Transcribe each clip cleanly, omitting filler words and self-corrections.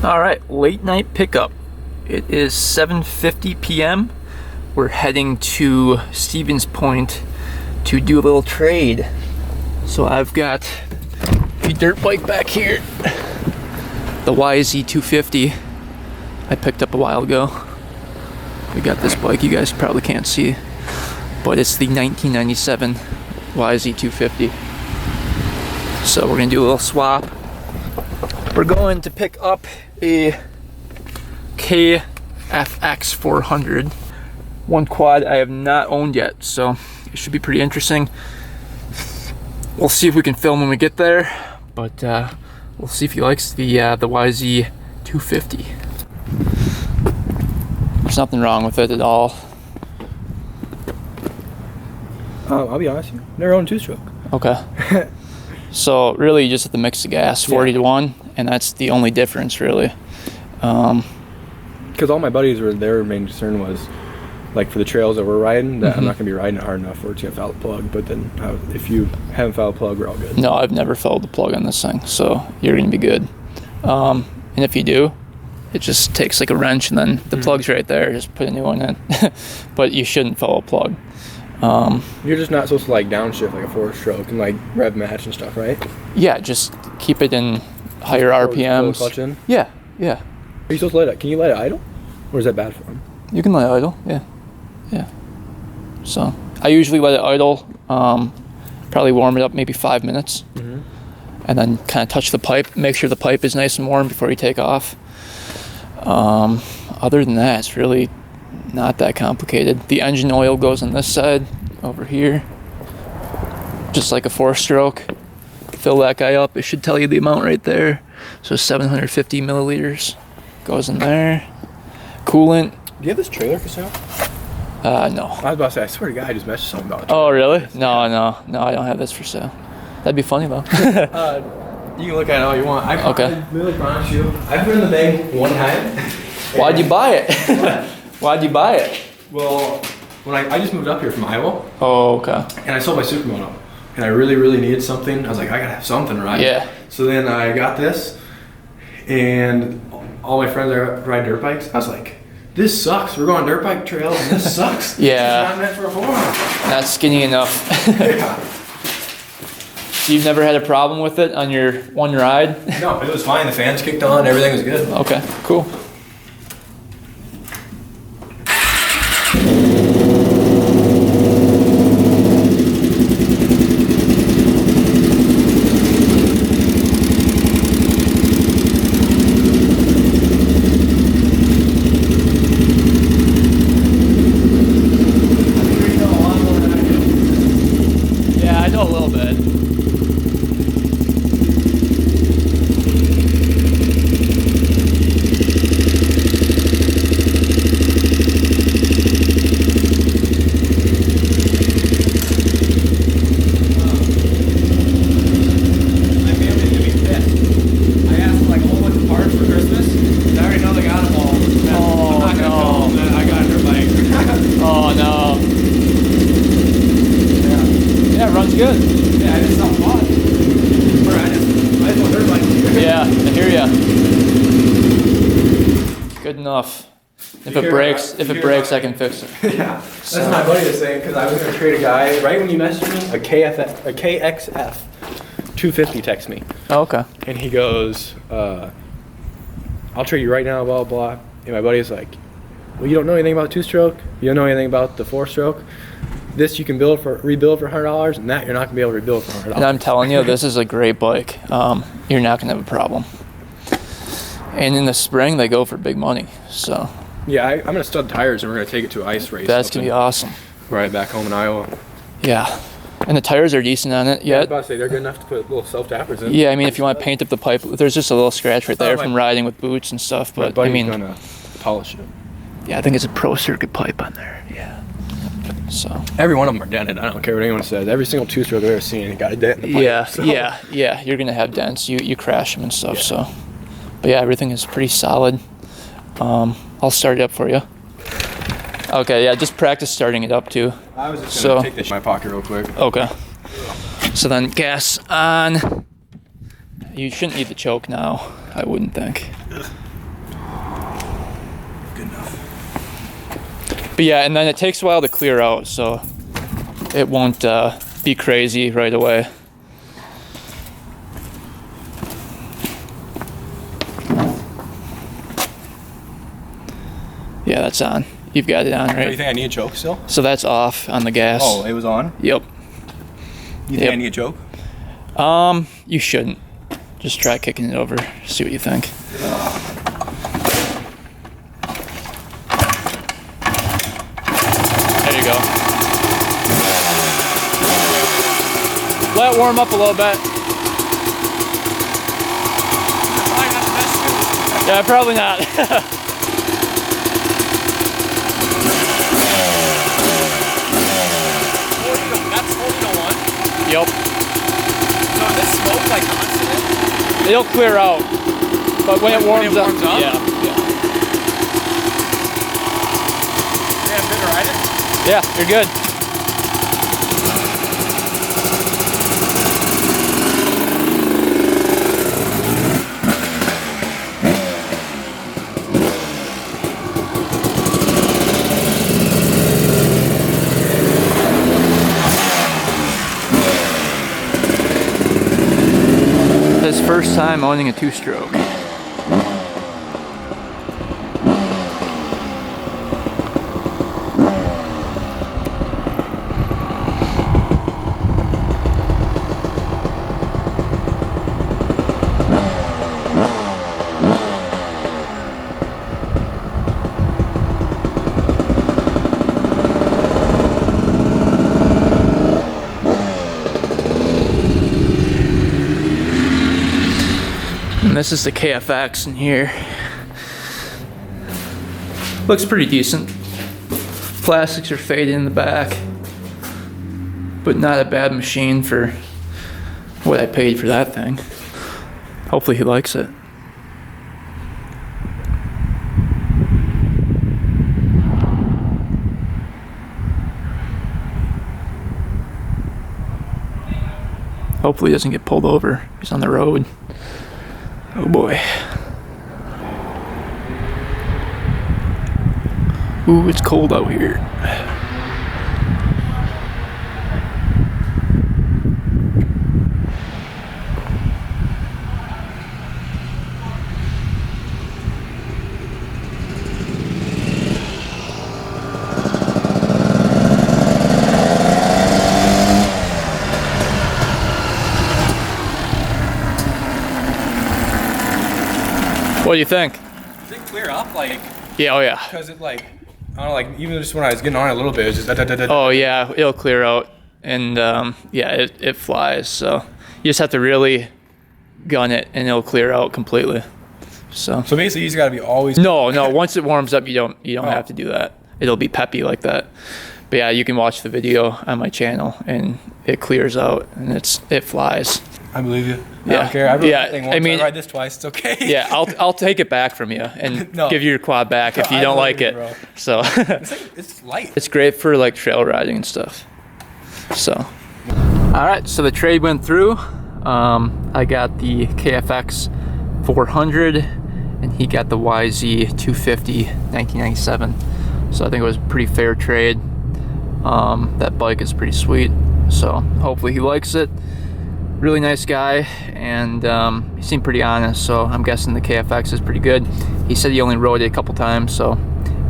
All right, late night pickup. It is 7:50 p.m. We're heading to Stevens Point to do a little trade. So I've got a dirt bike back here, the YZ250 I picked up a while ago. We got this bike, you guys probably can't see, but it's the 1997 YZ250. So we're gonna do a little swap. We're going to pick up a KFX400, one quad I have not owned yet, so it should be pretty interesting. We'll see if we can film when we get there, but we'll see if he likes the YZ250. There's nothing wrong with it at all. I'll be honest with you, never owned two-stroke. Okay. So really you just have to mix the gas 40 to 1, and that's the only difference really. Because all my buddies their main concern was, like, for the trails that we're riding, that I'm not going to be riding it hard enough for it to foul the plug. But then if you haven't fouled the plug, we're all good. No, I've never fouled the plug on this thing, so you're going to be good. And if you do, it just takes like a wrench and then the plug's right there, just put a new one in. But you shouldn't foul a plug. You're just not supposed to like downshift like a 4-stroke and like rev match and stuff, right? Yeah, just keep it in higher RPMs. Clutch in? Yeah. Are you supposed to let it? Can you let it idle? Or is that bad for them? You can let it idle, yeah. So I usually let it idle, probably warm it up maybe 5 minutes, and then kind of touch the pipe, make sure the pipe is nice and warm before you take off. Other than that, it's really not that complicated. The engine oil goes on this side over here, just like a 4-stroke. Fill that guy up. It should tell you the amount right there. So 750 milliliters goes in there. Coolant. Do you have this trailer for sale? No. I was about to say, I swear to God, I just messaged something about it. Oh, really? No, I don't have this for sale. That'd be funny though. You can look at it all you want. I really promise you, I've been in the bank one time. Why'd you buy it? Why'd you buy it? Well, when I just moved up here from Iowa. Oh, okay. And I sold my Supermoto. And I really, really needed something. I was like, I gotta have something, right? Yeah. So then I got this, and all my friends that ride dirt bikes, I was like, this sucks. We're going on dirt bike trails, and this sucks. Yeah. This is not meant for a 400. Not skinny enough. Yeah. So you've never had a problem with it on your one ride? No, it was fine. The fans kicked on. Everything was good. Okay, cool. Yeah, I know a little bit. Oh no. Yeah, it runs good. Yeah, I just saw fun. I just want dirt bike. Yeah, I hear ya. Good enough. If it breaks, I can fix it. Yeah, that's what my buddy was saying, because I was going to trade a guy, right when you messaged me, a KXF 250 text me. Oh, okay. And he goes, I'll trade you right now, blah, blah. And my buddy's like, well, you don't know anything about 2-stroke. You don't know anything about the 4-stroke. This you can rebuild for $100, and that you're not going to be able to rebuild for $100. And I'm telling you, this is a great bike. You're not going to have a problem. And in the spring, they go for big money. So yeah, I'm going to stud tires, and we're going to take it to an ice race. that's going to be awesome. Right back home in Iowa. Yeah. And the tires are decent on it Yeah, I was yet. about to say, they're good enough to put little self-tappers in. Yeah, I mean, if you want to paint up the pipe, there's just a little scratch right there from riding with boots and stuff. My But I buddy's mean, going to polish it. yeah, I think it's a pro circuit pipe on there. Yeah. So. Every one of them are dented. I don't care what anyone says. Every single 2-stroke I've ever seen got a dent in the pipe. Yeah, so. yeah. You're gonna have dents. You crash them and stuff. Yeah. So, but yeah, everything is pretty solid. I'll start it up for you. Okay, yeah, just practice starting it up too. I was just gonna take this in my pocket real quick. Okay. So then gas on. You shouldn't need the choke now, I wouldn't think. But yeah, and then it takes a while to clear out, so it won't be crazy right away. Yeah, that's on. You've got it on, right? Do you think I need a choke still? So that's off on the gas. Oh, it was on? Yep. You think I need a choke? You shouldn't. Just try kicking it over, see what you think. There you go. Let it warm up a little bit. Yeah, probably not. Yep. So this smoke like constant? It'll clear out, but when it warms up, yeah. Yeah, good to ride it? Yeah, you're good. His first time owning a two-stroke. And this is the KFX in here. Looks pretty decent. Plastics are faded in the back, but not a bad machine for what I paid for that thing. Hopefully he likes it. Hopefully he doesn't get pulled over. He's on the road. Oh boy. Ooh, it's cold out here. What do you think? Does it clear up like? Yeah, oh yeah. Because it like, I don't know, like even just when I was getting on it a little bit, it was just da-da-da-da. Oh yeah, it'll clear out, and yeah, it flies. So you just have to really gun it, and it'll clear out completely. So basically, you just gotta be always. No. Once it warms up, you don't have to do that. It'll be peppy like that. But yeah, you can watch the video on my channel, and it clears out, and it flies. I believe you. Yeah. I don't care. I rode Yeah, that thing once. I mean- I ride this twice. It's okay. Yeah, I'll take it back from you and No. give you your quad back if you I don't believe like you, it. bro. So It's light. it's great for like trail riding and stuff. So, all right, so the trade went through. I got the KFX400, and he got the YZ250 1997. So I think it was a pretty fair trade. That bike is pretty sweet, so hopefully he likes it. Really nice guy, and he seemed pretty honest, so I'm guessing the KFX is pretty good. He said he only rode it a couple times, so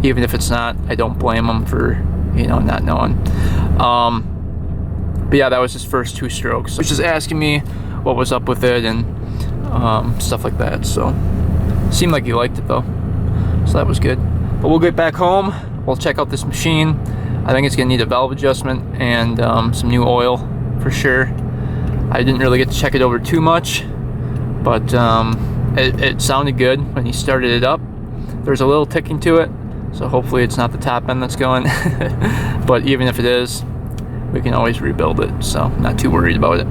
even if it's not, I don't blame him for, not knowing. But yeah, that was his first two strokes. He was just asking me what was up with it and stuff like that, so seemed like he liked it though, so that was good. But we'll get back home, we'll check out this machine. I think it's gonna need a valve adjustment and some new oil for sure. I didn't really get to check it over too much, but it sounded good when he started it up. There's a little ticking to it, so hopefully it's not the top end that's going. But even if it is, we can always rebuild it, so not too worried about it.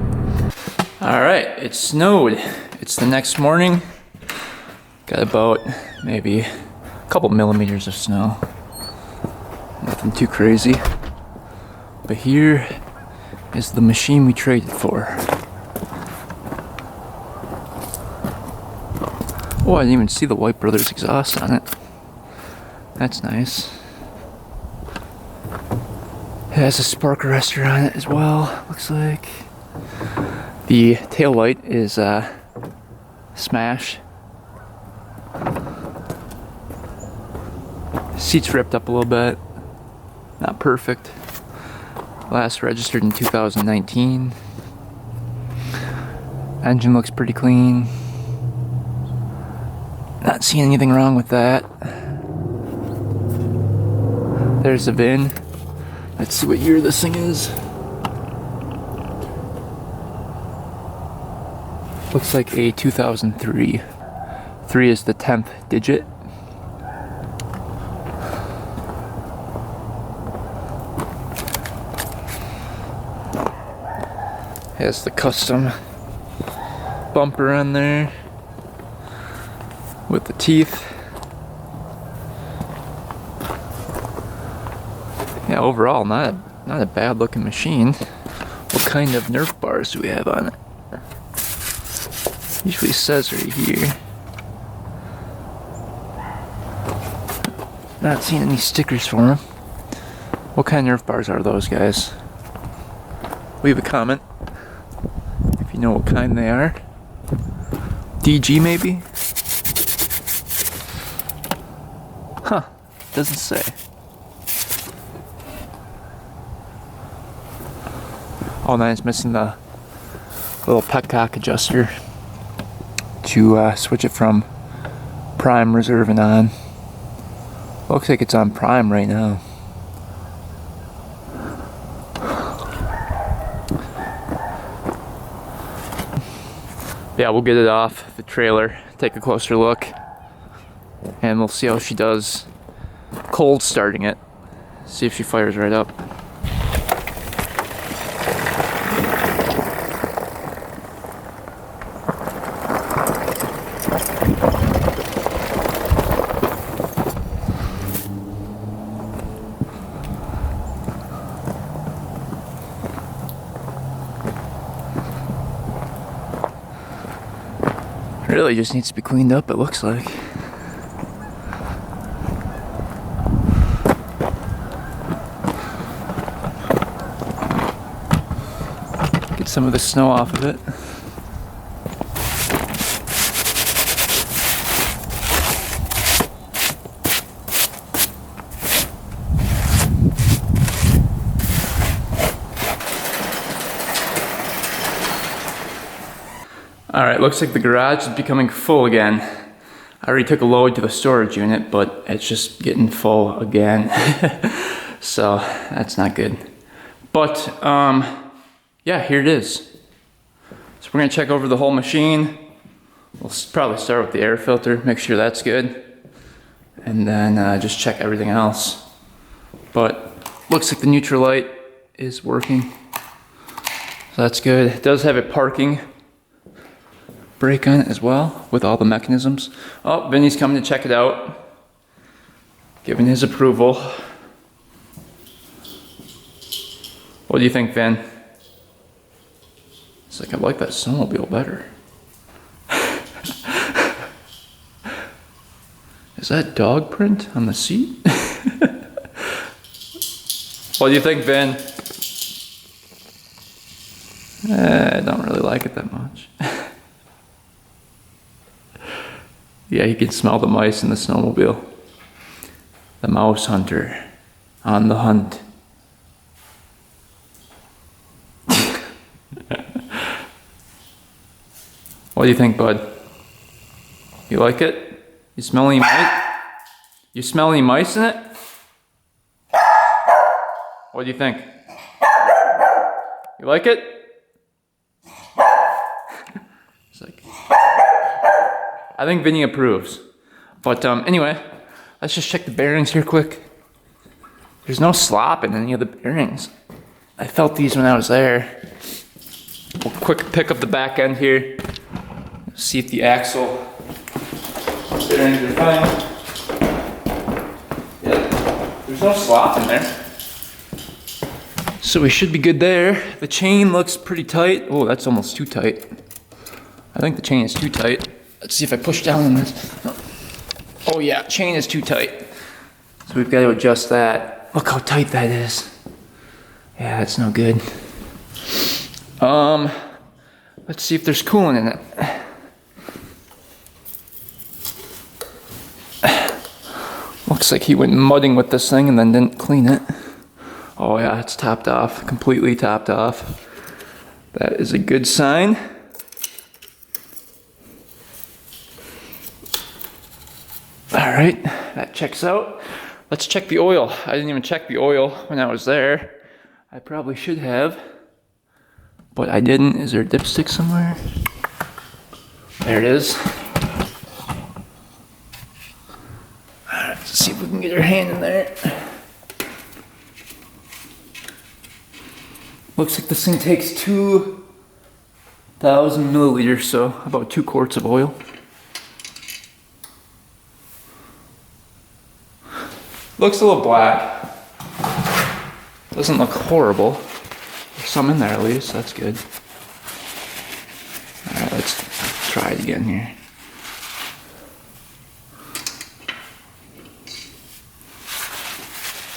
All right, it snowed. It's the next morning. Got about maybe a couple millimeters of snow. Nothing too crazy. But here is the machine we traded for. Oh, I didn't even see the White Brothers exhaust on it. That's nice. has a spark arrestor on it as well, looks like. The tail light is smashed. Seat's ripped up a little bit. Not perfect. Last registered in 2019. Engine looks pretty clean. Not seeing anything wrong with that. There's the VIN. Let's see what year this thing is. Looks like a 2003. 3 is the 10th digit. Has the custom bumper on there with the teeth. Yeah, overall not a bad looking machine. What kind of Nerf bars do we have on it? Usually says right here. Not seeing any stickers for them. What kind of Nerf bars are those, guys? Leave a comment if you know what kind they are. DG maybe? Huh, doesn't say. Oh, now it's missing the little petcock adjuster to switch it from prime, reserve, and on. Looks like it's on prime right now. Yeah, we'll get it off the trailer, take a closer look, and we'll see how she does cold starting it. See if she fires right up. Really just needs to be cleaned up, it looks like. Get some of the snow off of it. Alright, looks like the garage is becoming full again. I already took a load to the storage unit, but it's just getting full again. So, that's not good. But, yeah, here it is. So we're gonna check over the whole machine. We'll probably start with the air filter, make sure that's good. And then just check everything else. But, looks like the neutral light is working. So that's good. It does have a parking brake on it as well, with all the mechanisms. Oh, Vinny's coming to check it out. Giving his approval. What do you think, Vin? It's like, I like that snowmobile better. Is that dog print on the seat? What do you think, Vin? I don't really like it that much. Yeah, you can smell the mice in the snowmobile. The mouse hunter on the hunt. What do you think, bud? You like it? You smell any mice? You smell any mice in it? What do you think? You like it? It's like, I think Vinny approves. But anyway, let's just check the bearings here quick. There's no slop in any of the bearings. I felt these when I was there. We'll quick pick up the back end here. See if the axle bearings are fine. Yeah, there's no slop in there. So we should be good there. The chain looks pretty tight. Oh, that's almost too tight. I think the chain is too tight. Let's see if I push down on this. Oh yeah, chain is too tight. So we've got to adjust that. Look how tight that is. Yeah, that's no good. Let's see if there's coolant in it. Looks like he went mudding with this thing and then didn't clean it. Oh yeah, it's topped off, completely topped off. That is a good sign. All right, that checks out. Let's check the oil. I didn't even check the oil when I was there. I probably should have, but I didn't. Is there a dipstick somewhere? There it is. All right, let's see if we can get our hand in there. Looks like this thing takes 2,000 milliliters, so about 2 quarts of oil. Looks a little black. Doesn't look horrible. There's some in there at least, that's good. Alright, let's try it again here.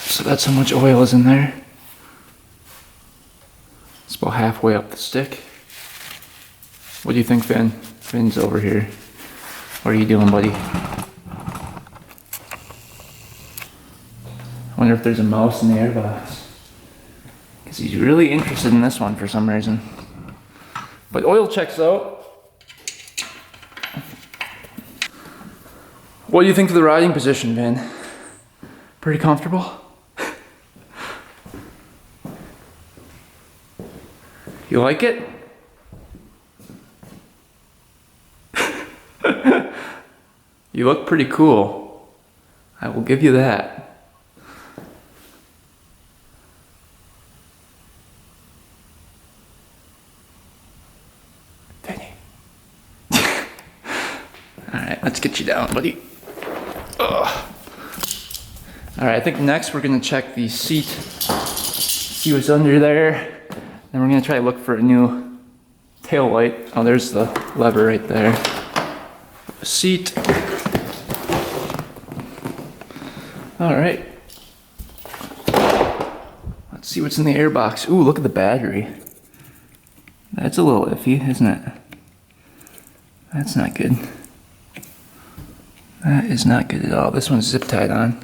So that's how much oil is in there. It's about halfway up the stick. What do you think, Finn? Finn's over here. What are you doing, buddy? I wonder if there's a mouse in the airbox. Because he's really interested in this one for some reason. But oil checks out. What do you think of the riding position, Finn? Pretty comfortable? You like it? You look pretty cool. I will give you that. Alright, let's get you down, buddy. Alright, I think next we're going to check the seat. See what's under there. Then we're going to try to look for a new tail light. Oh, there's the lever right there. Seat. Alright. Let's see what's in the airbox. Ooh, look at the battery. That's a little iffy, isn't it? That's not good. That is not good at all. This one's zip tied on.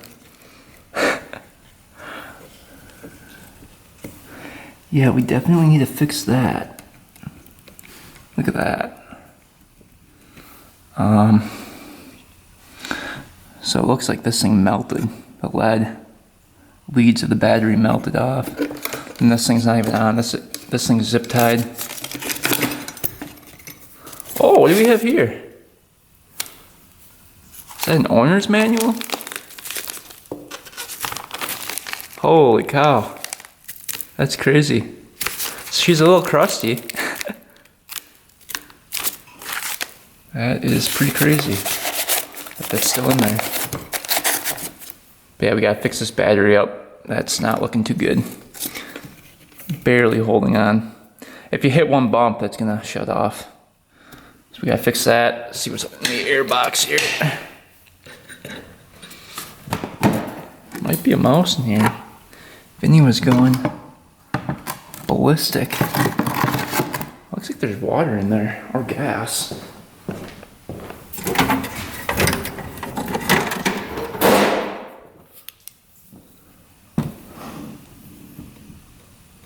Yeah, we definitely need to fix that. Look at that. So it looks like this thing melted. The leads of the battery melted off. And this thing's not even on. This thing's zip tied. Oh, what do we have here? Is that an owner's manual? Holy cow. That's crazy. She's a little crusty. That is pretty crazy. But that's still in there. But yeah, we gotta fix this battery up. That's not looking too good. Barely holding on. If you hit one bump, that's gonna shut off. So we gotta fix that. See what's up in the airbox here. Might be a mouse in here. Vinny was going ballistic. Looks like there's water in there, or gas.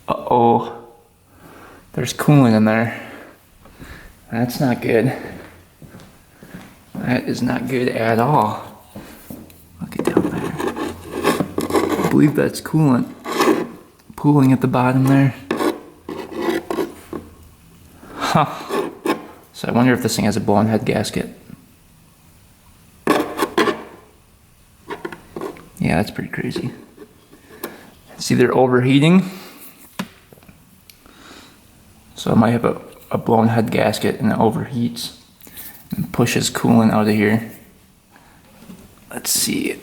Uh-oh. There's coolant in there. That's not good. That is not good at all. Look it down there. I believe that's coolant pooling at the bottom there. Huh. So I wonder if this thing has a blown head gasket. Yeah, that's pretty crazy. It's either overheating, so it might have a blown head gasket and it overheats and pushes coolant out of here. Let's see.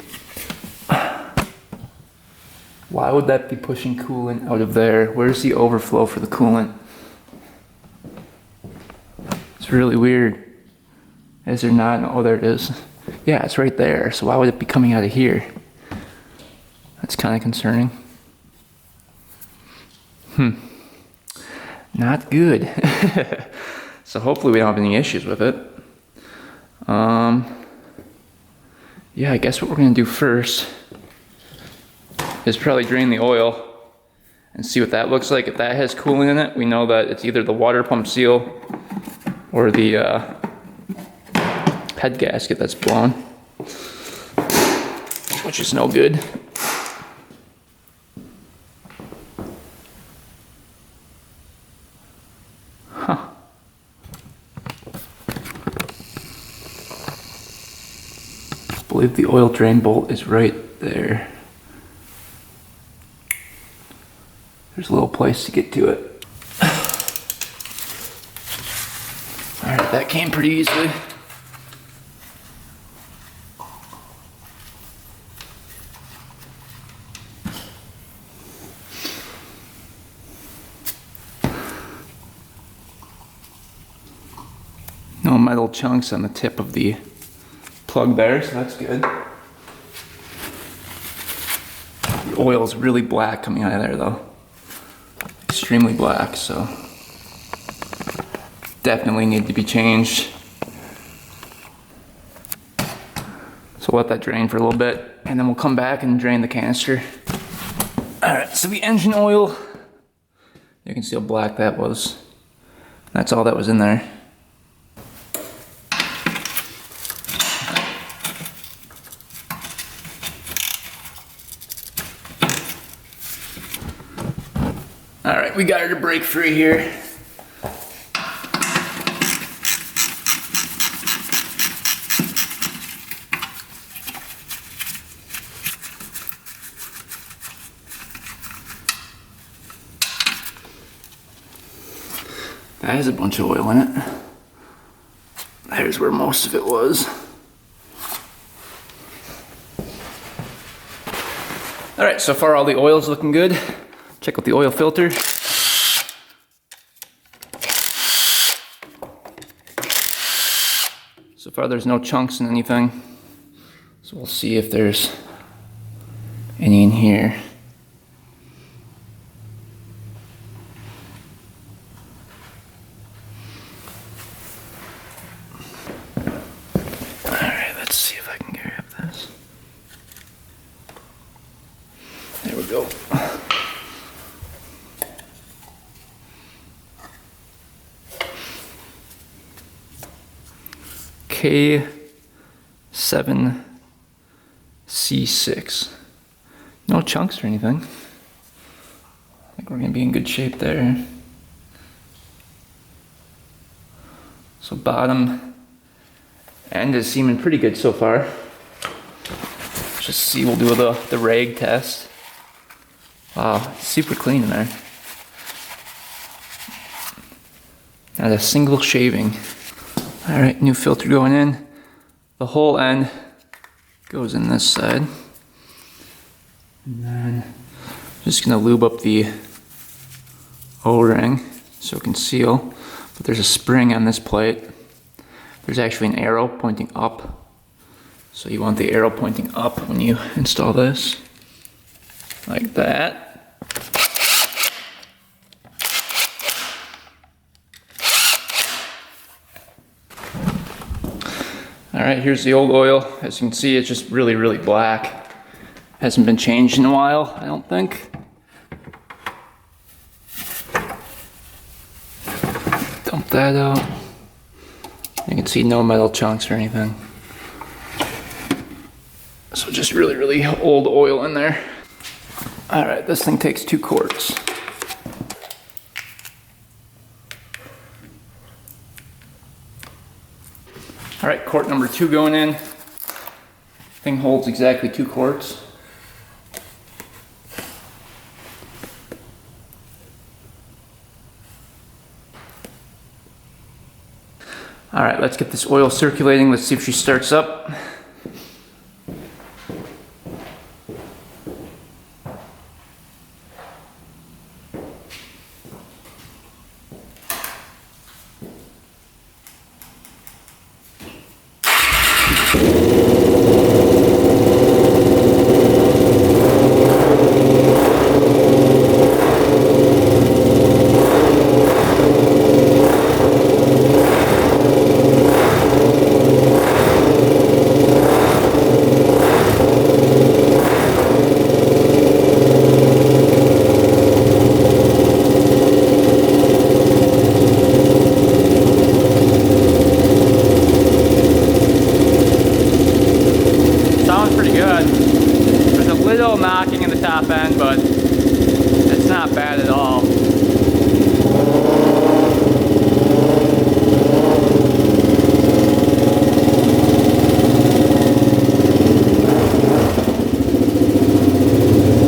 Why would that be pushing coolant out of there? Where's the overflow for the coolant? It's really weird. Is there not? Oh, there it is. Yeah, it's right there. So why would it be coming out of here? That's kind of concerning. Not good. So hopefully we don't have any issues with it. Yeah, I guess what we're gonna do first is probably drain the oil and see what that looks like. If that has coolant in it, we know that it's either the water pump seal or the head gasket that's blown, which is no good. Huh. I believe the oil drain bolt is right there. There's a little place to get to it. Alright, that came pretty easily. No metal chunks on the tip of the plug there, so that's good. The oil is really black coming out of there though. Extremely black, so definitely need to be changed. So let that drain for a little bit and then we'll come back and drain the canister. Alright, so the engine oil, you can see how black that was. That's all that was in there. Alright, we got her to break free here. That has a bunch of oil in it. There's where most of it was. Alright, so far all the oil's looking good. Check out the oil filter. So far there's no chunks in anything. So we'll see if there's any in here. Alright, let's see if I can grab this. There we go. K7C6. No chunks or anything. I think we're gonna be in good shape there. So bottom end is seeming pretty good so far. Just see, we'll do the rag test. Wow, super clean in there. Not a single shaving. Alright, new filter going in. The whole end goes in this side. And then just gonna lube up the O-ring so it can seal. But there's a spring on this plate. There's actually an arrow pointing up. So you want the arrow pointing up when you install this. Like that. Alright, here's the old oil. As you can see, it's just really, really black. Hasn't been changed in a while, I don't think. Dump that out. You can see no metal chunks or anything. So just really, really old oil in there. Alright, this thing takes 2 quarts. Alright, quart number 2 going in. Thing holds exactly 2 quarts. Alright, let's get this oil circulating. Let's see if she starts up. little knocking in the top end, but it's not bad at all.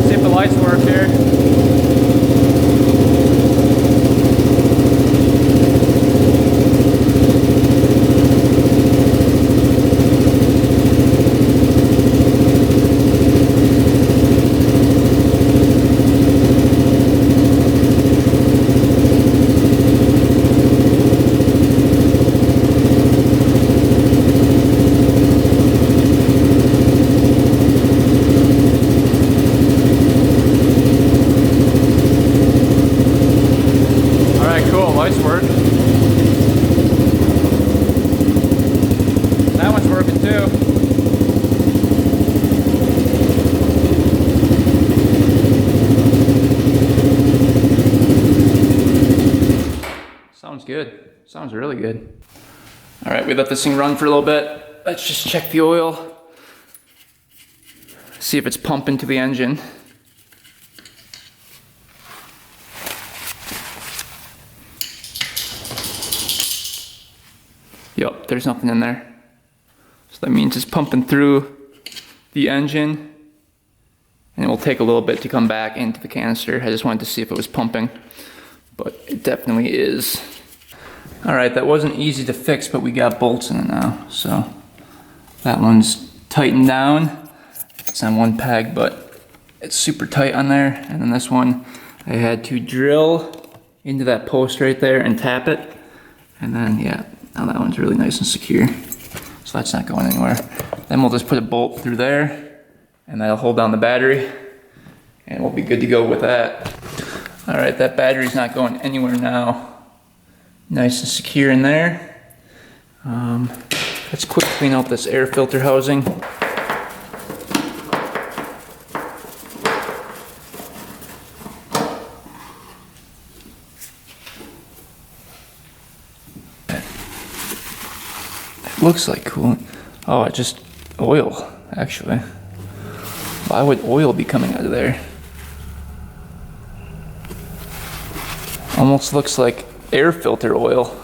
See if the lights work here. Lights work. That one's working too. Sounds good. Sounds really good. All right, we let this thing run for a little bit. Let's just check the oil. See if it's pumping to the engine. Yep, there's nothing in there. So that means it's pumping through the engine, and it will take a little bit to come back into the canister. I just wanted to see if it was pumping, but it definitely is. All right, that wasn't easy to fix, but we got bolts in it now. So that one's tightened down. It's on one peg, but it's super tight on there. And then this one, I had to drill into that post right there and tap it. And then, yeah, now that one's really nice and secure. So that's not going anywhere. Then we'll just put a bolt through there, and that'll hold down the battery, and we'll be good to go with that. All right, that battery's not going anywhere now. Nice and secure in there. Let's quick clean out this air filter housing. Looks like coolant. Oh, it's just oil, actually. Why would oil be coming out of there? Almost looks like air filter oil.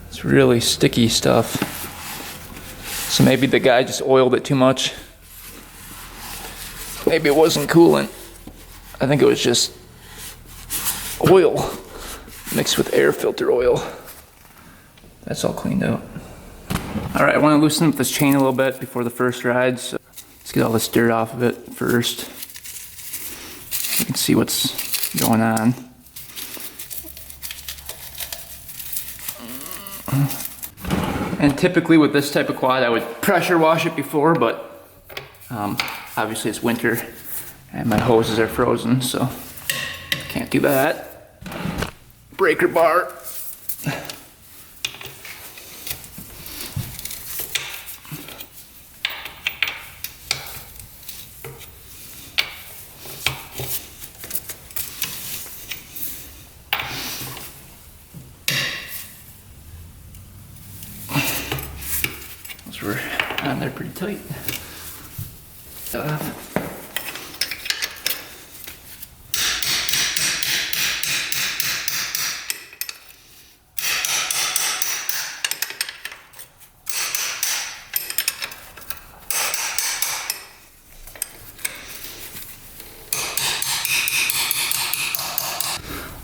It's really sticky stuff. So maybe the guy just oiled it too much. Maybe it wasn't coolant. I think it was just oil mixed with air filter oil. That's all cleaned out. All right, I want to loosen up this chain a little bit before the first ride, so let's get all this dirt off of it first. You can see what's going on. And typically with this type of quad, I would pressure wash it before, but obviously it's winter and my hoses are frozen, so can't do that. Breaker bar. Those were on there pretty tight.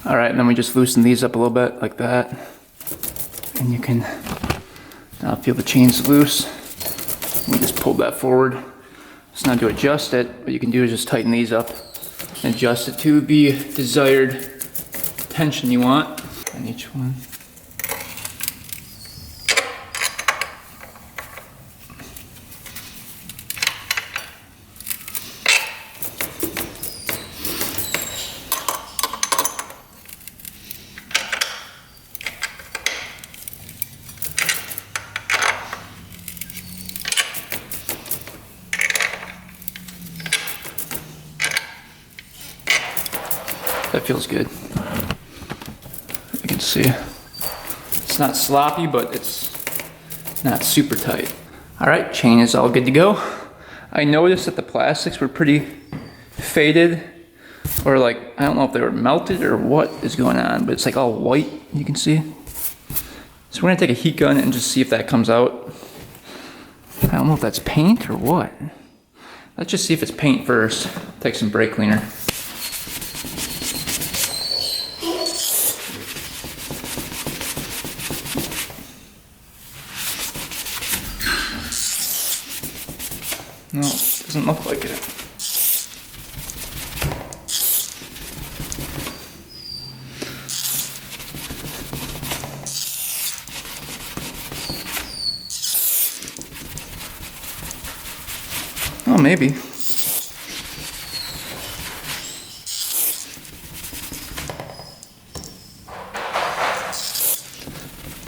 All right, and then we just loosen these up a little bit like that. And you can now feel the chains loose. We just pulled that forward. It's not to adjust it, what you can do is just tighten these up and adjust it to the desired tension you want on each one. That feels good. I can see it's not sloppy, but it's not super tight. All right, chain is all good to go. I noticed that the plastics were pretty faded, or like, I don't know if they were melted or what is going on, but it's like all white, you can see. So we're gonna take a heat gun and just see if that comes out. I don't know if that's paint or what. Let's just see if it's paint first. Take some brake cleaner. No, doesn't look like it. Oh, maybe. I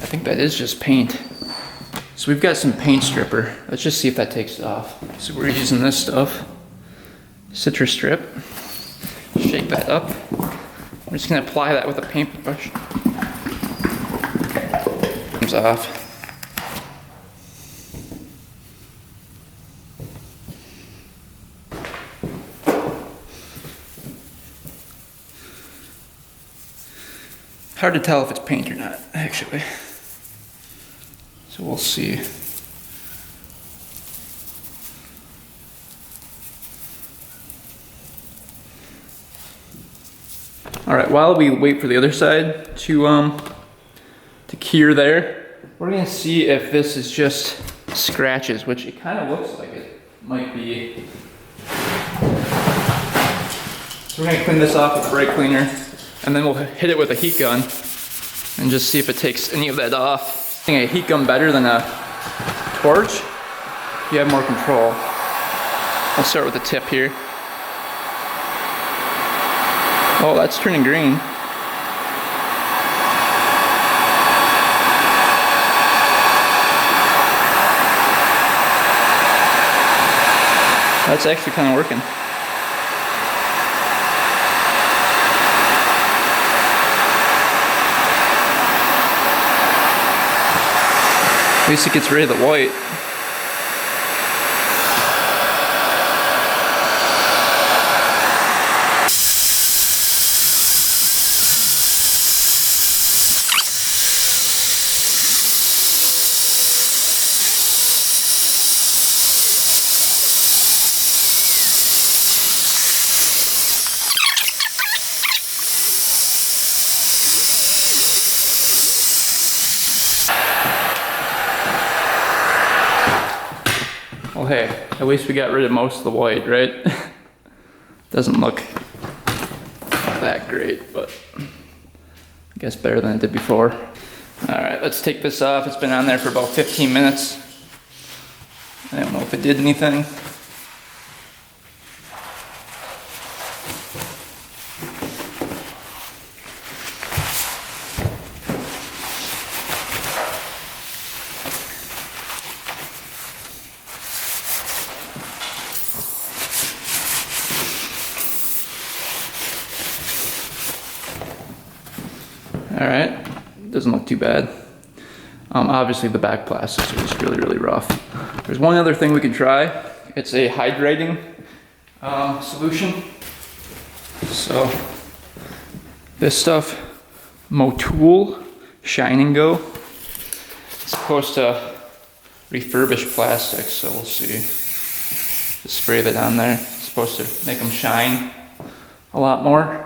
think that is just paint. So we've got some paint stripper. Let's just see if that takes it off. So we're using this stuff. Citrus strip. Shake that up. We're just gonna apply that with a paintbrush. Comes off. Hard to tell if it's paint or not, actually. So we'll see. All right, while we wait for the other side to cure there, we're gonna see if this is just scratches, which it kind of looks like it might be. So we're gonna clean this off with a brake cleaner, and then we'll hit it with a heat gun and just see if it takes any of that off. I think a heat gun better than a torch. You have more control. I'll start with the tip here. Oh, that's turning green. That's actually kind of working. At least it gets rid of the white. Well, hey, at least we got rid of most of the white, right? Doesn't look that great, but I guess better than it did before. All right, let's take this off. It's been on there for about 15 minutes. I don't know if it did anything. All right, doesn't look too bad. Obviously the back plastics are just really, really rough. There's one other thing we can try. It's a hydrating solution. So this stuff, Motul Shine and Go. It's supposed to refurbish plastics, so we'll see. Just spray that on there. It's supposed to make them shine a lot more.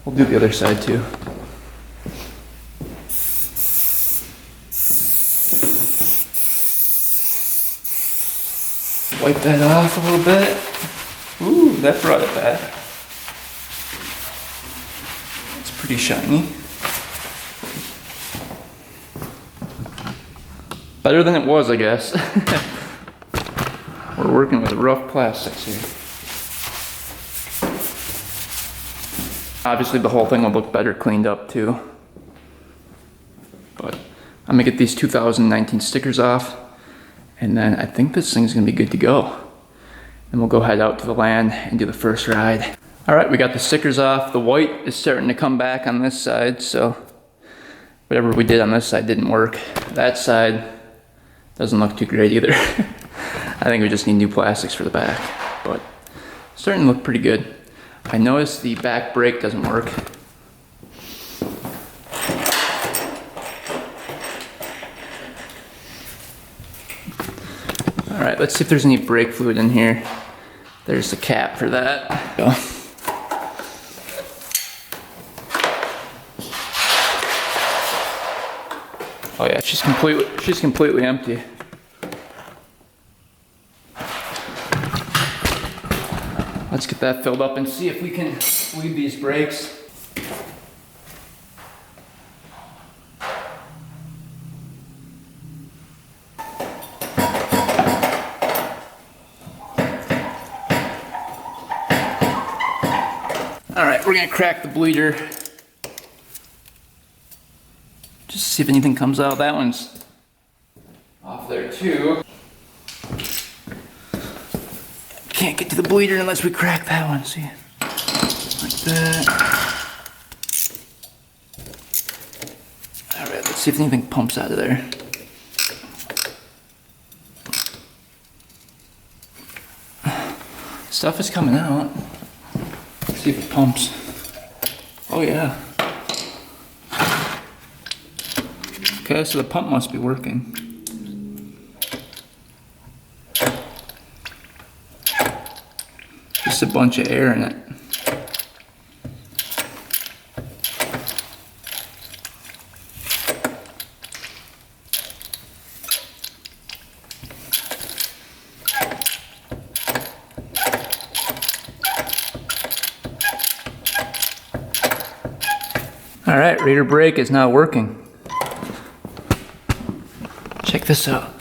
We'll do the other side too. Wipe that off a little bit. Ooh, that brought it back. It's pretty shiny. Better than it was, I guess. We're working with rough plastics here. Obviously the whole thing will look better cleaned up too. But I'm gonna get these 2019 stickers off, and then I think this thing's gonna be good to go. And we'll go head out to the land and do the first ride. All right, we got the stickers off. The white is starting to come back on this side, so whatever we did on this side didn't work. That side doesn't look too great either. I think we just need new plastics for the back, but it's starting to look pretty good. I noticed the back brake doesn't work. All right, let's see if there's any brake fluid in here. There's the cap for that. Go. Oh yeah, she's completely empty. Let's get that filled up and see if we can bleed these brakes. All right, we're gonna crack the bleeder. Just see if anything comes out. That one's off there too. Can't get to the bleeder unless we crack that one. See, like that. All right, let's see if anything pumps out of there. Stuff is coming out. Let's see if it pumps. Oh yeah. Okay, so the pump must be working. Just a bunch of air in it. All right, rear brake is not working. Check this out.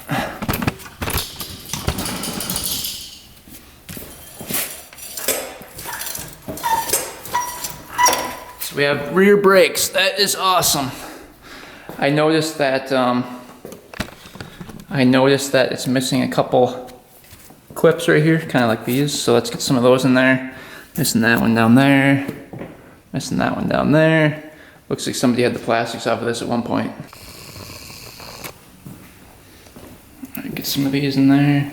So we have rear brakes. That is awesome. I noticed that it's missing a couple clips right here, kind of like these. So let's get some of those in there. Missing that one down there. Missing that one down there. Looks like somebody had the plastics off of this at one point. All right, get some of these in there.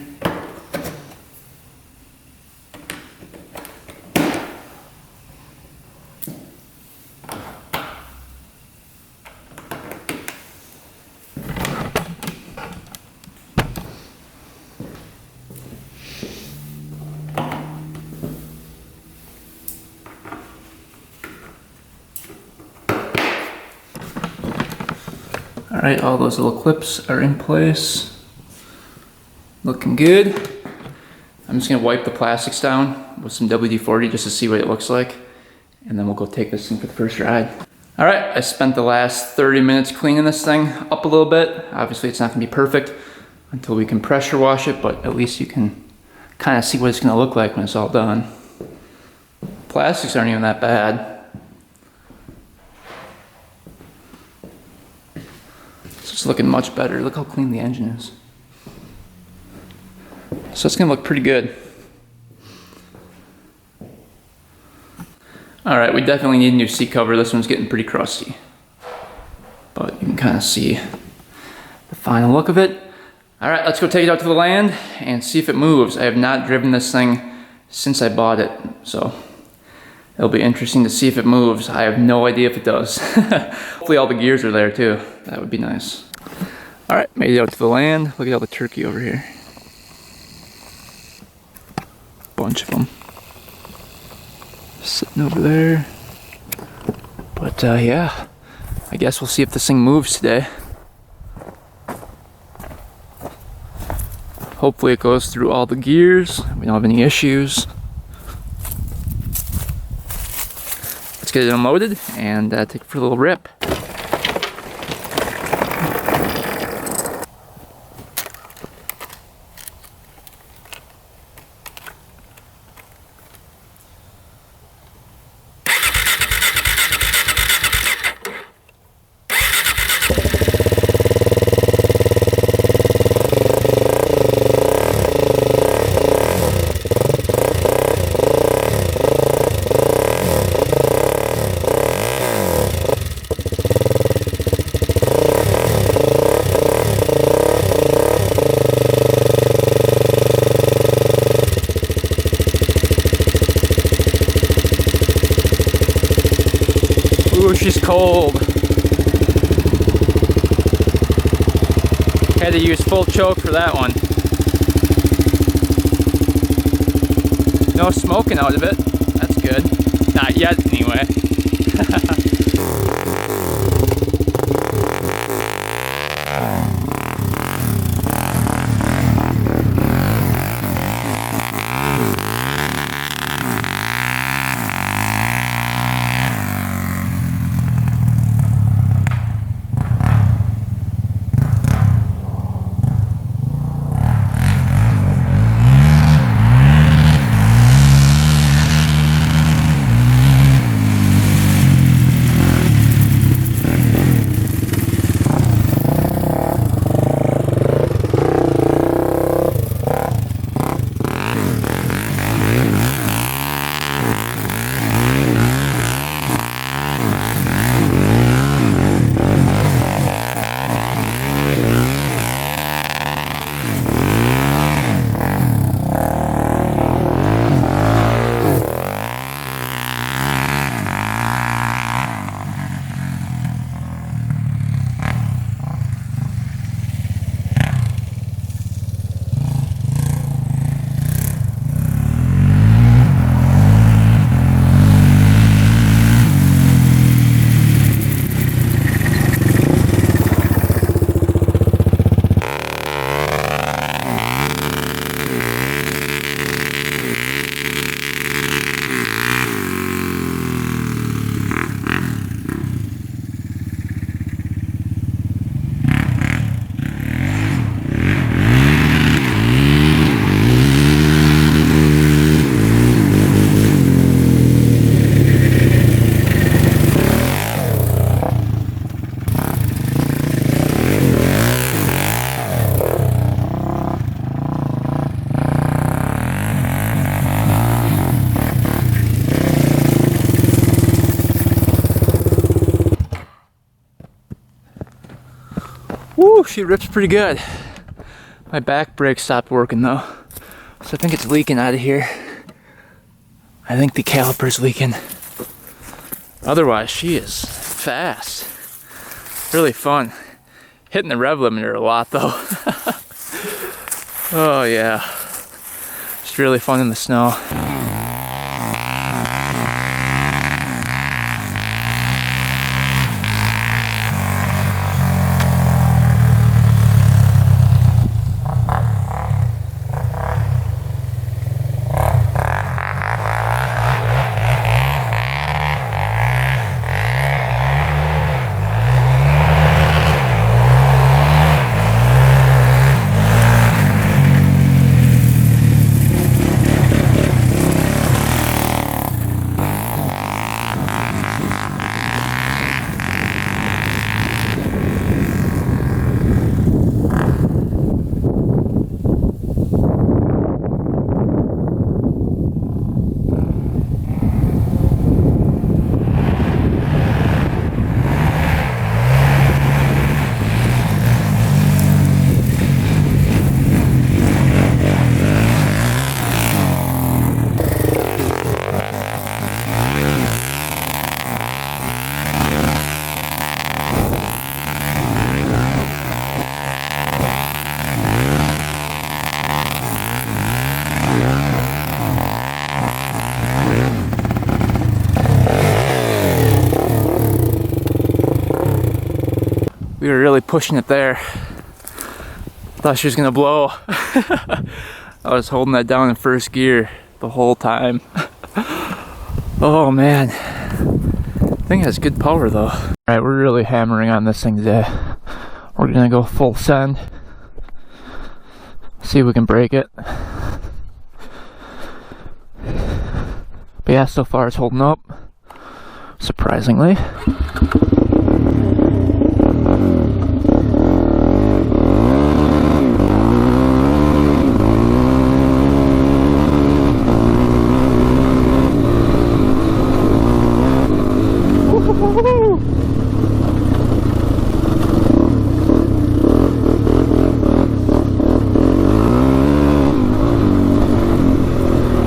All right, all those little clips are in place. Looking good. I'm just gonna wipe the plastics down with some WD-40 just to see what it looks like. And then we'll go take this thing for the first ride. All right, I spent the last 30 minutes cleaning this thing up a little bit. Obviously it's not gonna be perfect until we can pressure wash it, but at least you can kind of see what it's gonna look like when it's all done. Plastics aren't even that bad. It's looking much better. Look how clean the engine is. So it's gonna look pretty good. All right, we definitely need a new seat cover. This one's getting pretty crusty. But you can kind of see the final look of it. All right, let's go take it out to the land and see if it moves. I have not driven this thing since I bought it, so it'll be interesting to see if it moves. I have no idea if it does. Hopefully all the gears are there too. That would be nice. All right, made it out to the land. Look at all the turkey over here. Bunch of them. Sitting over there. But yeah, I guess we'll see if this thing moves today. Hopefully it goes through all the gears. We don't have any issues. Let's get it unloaded and take it for a little rip. Had to use full choke for that one. No smoking out of it. That's good. Not yet, anyway. Woo, she rips pretty good. My back brake stopped working though, so I think it's leaking out of here. I think the caliper's leaking. Otherwise, she is fast. Really fun. Hitting the rev limiter a lot though. Oh yeah. It's really fun in the snow. We were really pushing it there. Thought she was gonna blow. I was holding that down in first gear the whole time. Oh man. Thing has good power though. Alright, we're really hammering on this thing today. We're gonna go full send. See if we can break it. But yeah, so far it's holding up. Surprisingly.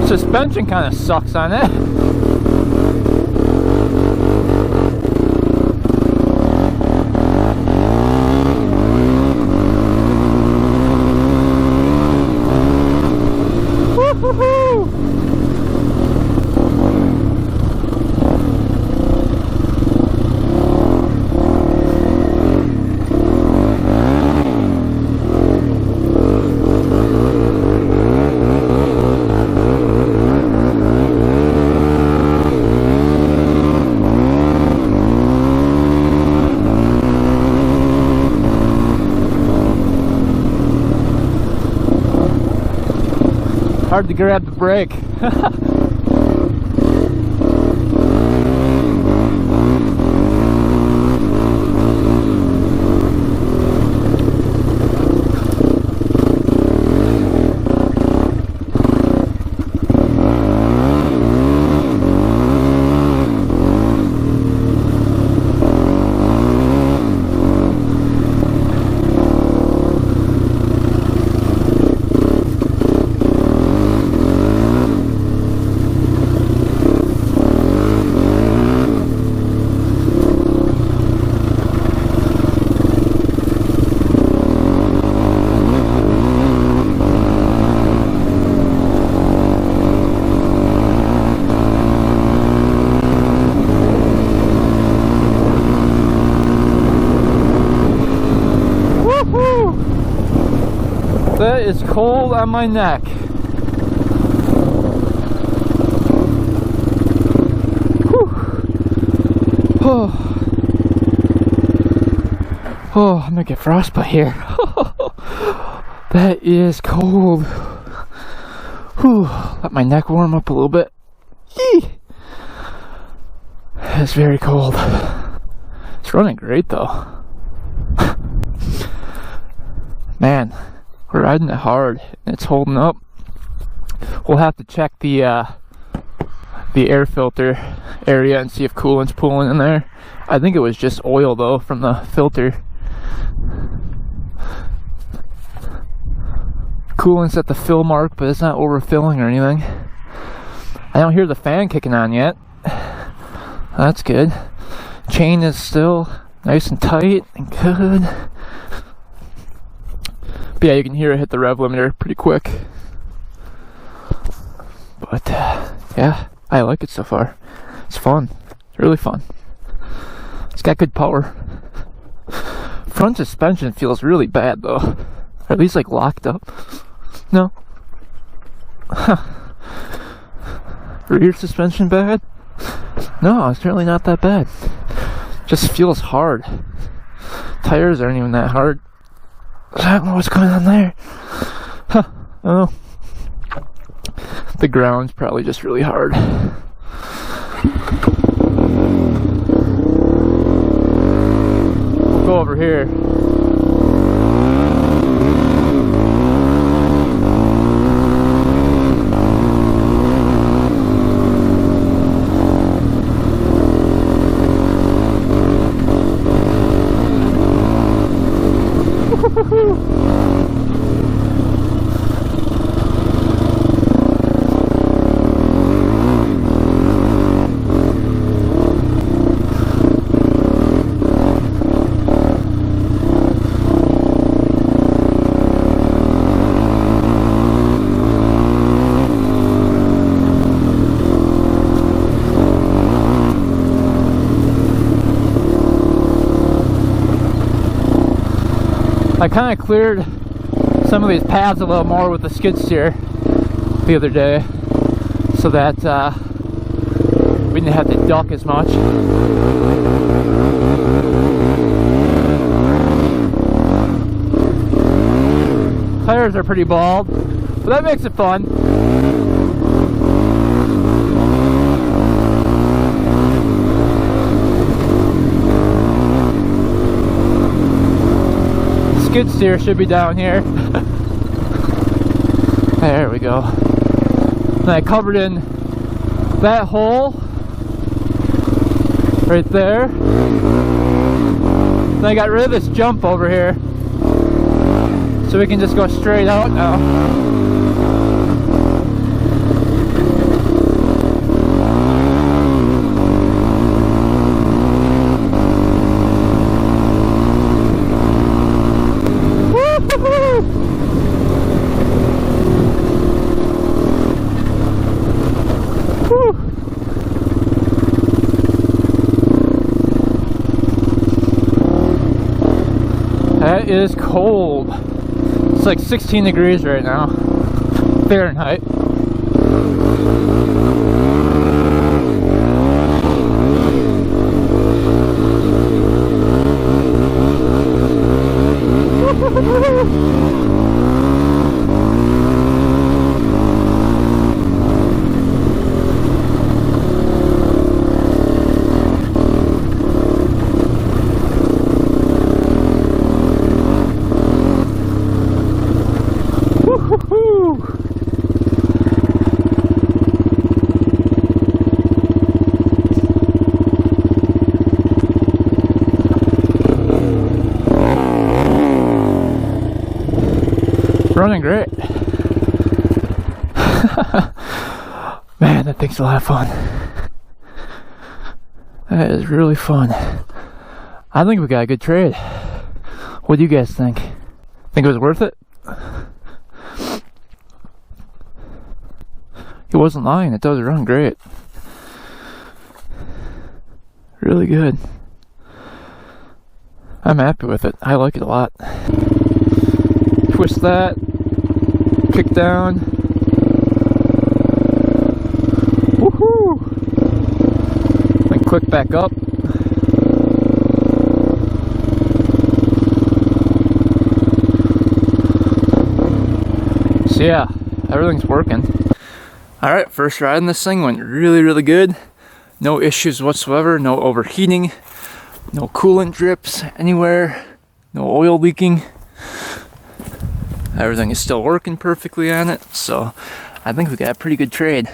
Suspension kind of sucks on it. Hard to grab the brake. That is cold on my neck. Oh, I'm gonna get frostbite here. That is cold. Whew. Let my neck warm up a little bit. Yee. It's very cold. It's running great though. Man, we're riding it hard. It's holding up. We'll have to check the air filter area and see if coolant's pooling in there. I think it was just oil though from the filter. Coolant's at the fill mark, but it's not overfilling or anything. I don't hear the fan kicking on yet. That's good. Chain is still nice and tight and good. But yeah, you can hear it hit the rev limiter pretty quick. But yeah, I like it so far. It's fun. It's really fun. It's got good power. Front suspension feels really bad though. Or at least like locked up. No. Rear suspension bad? No, it's really not that bad. Just feels hard. Tires aren't even that hard. I don't know what's going on there. Huh. Oh. The ground's probably just really hard. We'll go over here. I kind of cleared some of these paths a little more with the skid steer the other day so that we didn't have to duck as much. Tires are pretty bald, but that makes it fun. Skid steer should be down here. There we go. And I covered in that hole right there. Then I got rid of this jump over here, so we can just go straight out now. That is cold. It's like 16 degrees right now, Fahrenheit. Running great. Man, that thing's a lot of fun. That is really fun. I think we got a good trade. What do you guys think? Think it was worth it? He wasn't lying, it does run great. Really good. I'm happy with it. I like it a lot. Twist that, kick down. Woohoo! Then click back up. So yeah, everything's working. Alright, first ride in this thing went really good. No issues whatsoever, no overheating, no coolant drips anywhere, no oil leaking. Everything is still working perfectly on it, so I think we got a pretty good trade.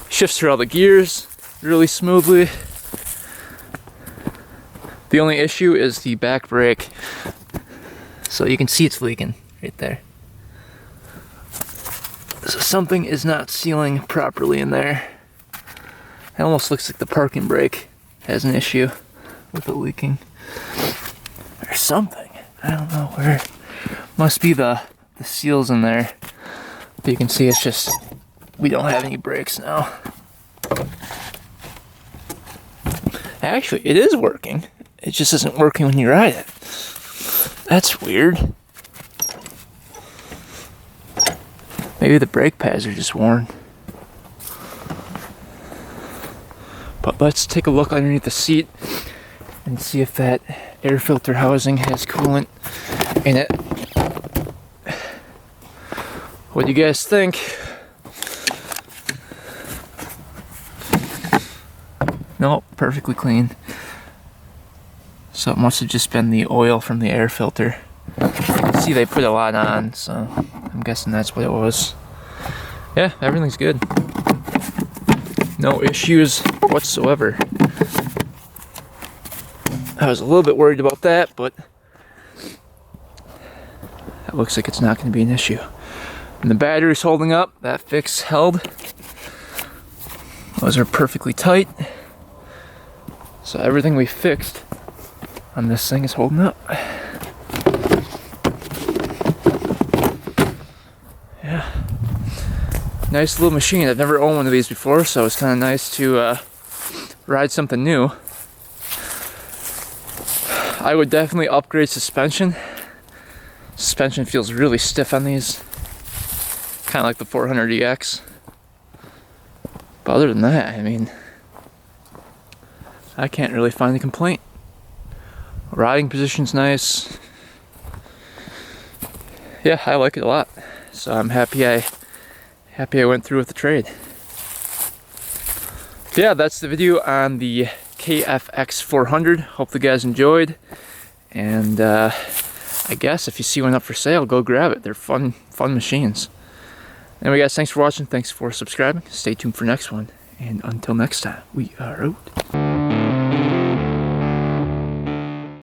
Shifts through all the gears really smoothly. The only issue is the back brake. So you can see it's leaking right there. So something is not sealing properly in there. It almost looks like the parking brake has an issue with it leaking. Or something. I don't know where. Must be the seals in there. But you can see it's just, we don't have any brakes now. Actually, it is working. It just isn't working when you ride it. That's weird. Maybe the brake pads are just worn. But let's take a look underneath the seat and see if that air filter housing has coolant in it. What do you guys think? Nope, perfectly clean. So it must have just been the oil from the air filter. You can see they put a lot on, so I'm guessing that's what it was. Yeah, everything's good. No issues whatsoever. I was a little bit worried about that, but it looks like it's not going to be an issue. And the battery's holding up. That fix held. Those are perfectly tight. So everything we fixed on this thing is holding up. Yeah. Nice little machine. I've never owned one of these before, so it's kind of nice to ride something new. I would definitely upgrade suspension. Suspension feels really stiff on these. Kind of like the 400EX. But other than that, I mean, I can't really find a complaint. Riding position's nice. Yeah, I like it a lot. So I'm happy I went through with the trade. So yeah, that's the video on the KFX400. Hope the guys enjoyed. And I guess if you see one up for sale, go grab it. They're fun machines. Anyway guys, thanks for watching. Thanks for subscribing. Stay tuned for next one. And until next time, we are out.